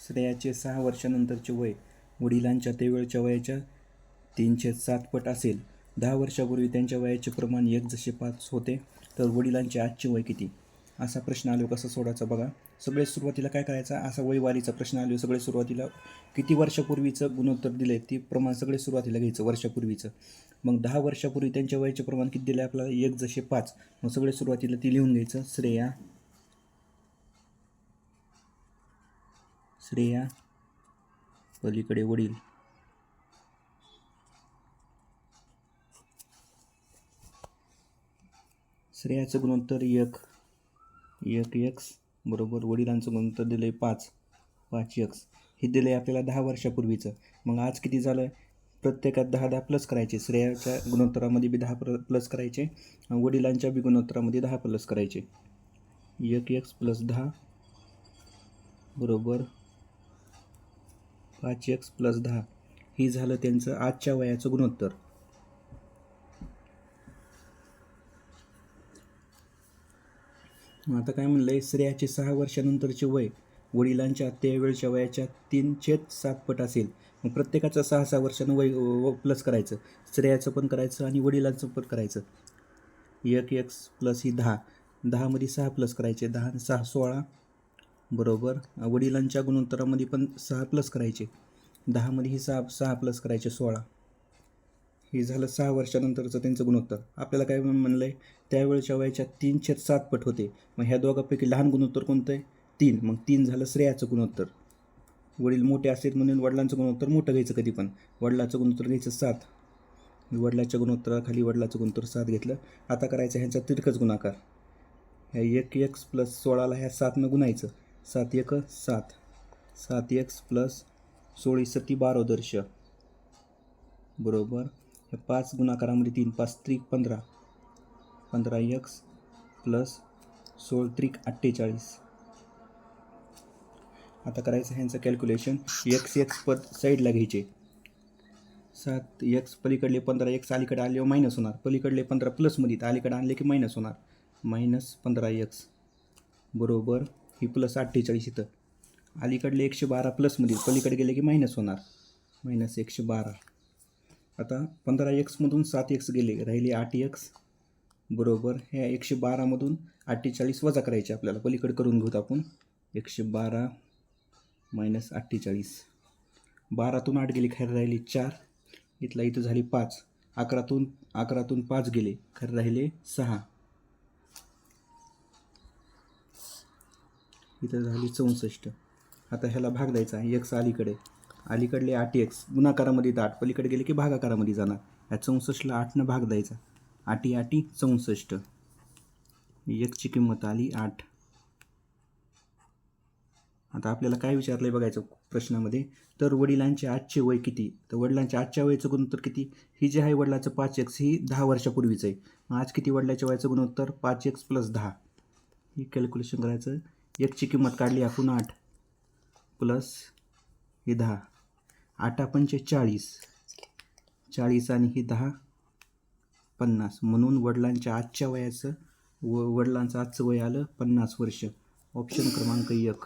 श्रेयाचे 6 वर्षानंतरचे वय वडिलांच्या त्यावेळच्या वयाच्या 3/7 पट असेल. 10 वर्षापूर्वी त्यांच्या वयाचे प्रमाण 1:5 होते, तर वडिलांचे आजचे वय किती? असा प्रश्न आलो कसा सोडायचा बघा. सगळे सुरुवातीला काय करायचा, असा वयवारीचा प्रश्न आलो सगळे सुरुवातीला किती वर्षापूर्वीचं गुणोत्तर दिले ते प्रमाण सगळे सुरुवातीला घ्यायचं वर्षापूर्वीचं. मग 10 वर्षापूर्वी त्यांच्या वयाचे प्रमाण किती दिले आपल्याला 1:5. मग सगळे सुरुवातीला ती लिहून घ्यायचं. श्रेया पलीकडे वडील. श्रेयाचं गुणोत्तर 1x बरोबर वडिलांचं गुणोत्तर दिलं आहे 5x. हे दिलं आहे आपल्याला 10 वर्षापूर्वीचं. मग आज किती झालं? प्रत्येकात 10 प्लस करायचे. श्रेयाच्या गुणोत्तरामध्ये बी 10 प्लस करायचे, वडिलांच्या बी गुणोत्तरामध्ये 10 प्लस करायचे. 1x + 10 बरोबर 5x + 10. हे झालं त्यांचं आजच्या वयाचं गुणोत्तर. आता काय म्हणलं आहे, श्रेयाचे 6 वर्षानंतरचे वय वडिलांच्या त्यावेळच्या वयाच्या 3/7 पट असेल. मग प्रत्येकाचं 6 वर्षानं वय प्लस करायचं. श्रेयाचं पण करायचं आणि वडिलांचं पण करायचं. 1x + ही 10. 10मध्ये 6 प्लस करायचे. 10 आणि 6 16 बरोबर वडिलांच्या गुणोत्तरामध्ये पण 6 प्लस करायचे. 10मध्ये ही 6 प्लस करायचे 16. हे झालं 6 वर्षानंतरचं त्यांचं गुणोत्तर. आपल्याला काय म्हणलं आहे, त्यावेळच्या वयाच्या 3/7 पट होते. मग ह्या दोघांपैकी लहान गुणोत्तर कोणतं आहे? 3. मग 3 झालं श्रेयाचं गुणोत्तर. वडील मोठे असतात म्हणून वडिलांचं गुणोत्तर मोठं घ्यायचं कधी पण. वडिलाचं गुणोत्तर घ्यायचं 7. वडिलाच्या गुणोत्तराखाली वडिलाचं गुणोत्तर 7 घेतलं. आता करायचं ह्यांचा तिरकस गुणाकार. ह्या 1x + 16ला ह्या 7नं गुणायचं. 7 1 7. 7x + 16 7 12 बरोबर ह्या 5 गुणाकारामध्ये 3 5 त्रिक 15. 15x + 16 त्रिक 48. आता करायचं ह्यांचं कॅल्क्युलेशन. x पद साईडला घ्यायचे. 7x पलीकडले 15x अलीकडे आल्यावर मायनस होणार. पलीकडले 15 प्लसमध्ये तर अलीकडे आणले की मायनस होणार. -15x बरोबर ही + 48 इथं. अलीकडले 112 प्लसमध्ये पलीकडे गेले की मायनस होणार. -112. आता 15x मधून 7x गेले, राहिले 8x बरोबर ह्या 112मधून 48 वजा करायचे आपल्याला. पलीकडे करून घेऊत आपण. 112 - 48. 12तून 8 गेले, खरं राहिले 4. इथला इथं झाली 5. 11तून 5 गेले, खरं राहिले 6. इथं झाली 64. आता ह्याला भाग द्यायचा. x अलीकडले 8x गुणाकारामध्ये 8 पलीकडे गेले की भागाकारामध्ये जाणार. ह्या 64ला 8नं भाग द्यायचा. 8 8 64. xची किंमत आली 8. आता आपल्याला काय विचारलं आहे बघायचं प्रश्नामध्ये. तर वडिलांचे आजचे वय किती? तर वडिलांच्या आजच्या वयाचं गुणोत्तर किती? ही जे आहे वडिलाचं 5x ही 10 वर्षापूर्वीचं आहे. आज किती वडिलाच्या वयाचं गुणोत्तर? 5x + 10. ही कॅल्क्युलेशन करायचं. xची किंमत काढली आपण 8 प्लस ही 10. 8 पंचे 40. 40 आणि ही 10 50. म्हणून वडिलांच्या आजच्या वयाचं वडिलांचं आजचं वय आलं 50 वर्ष. ऑप्शन क्रमांक 1.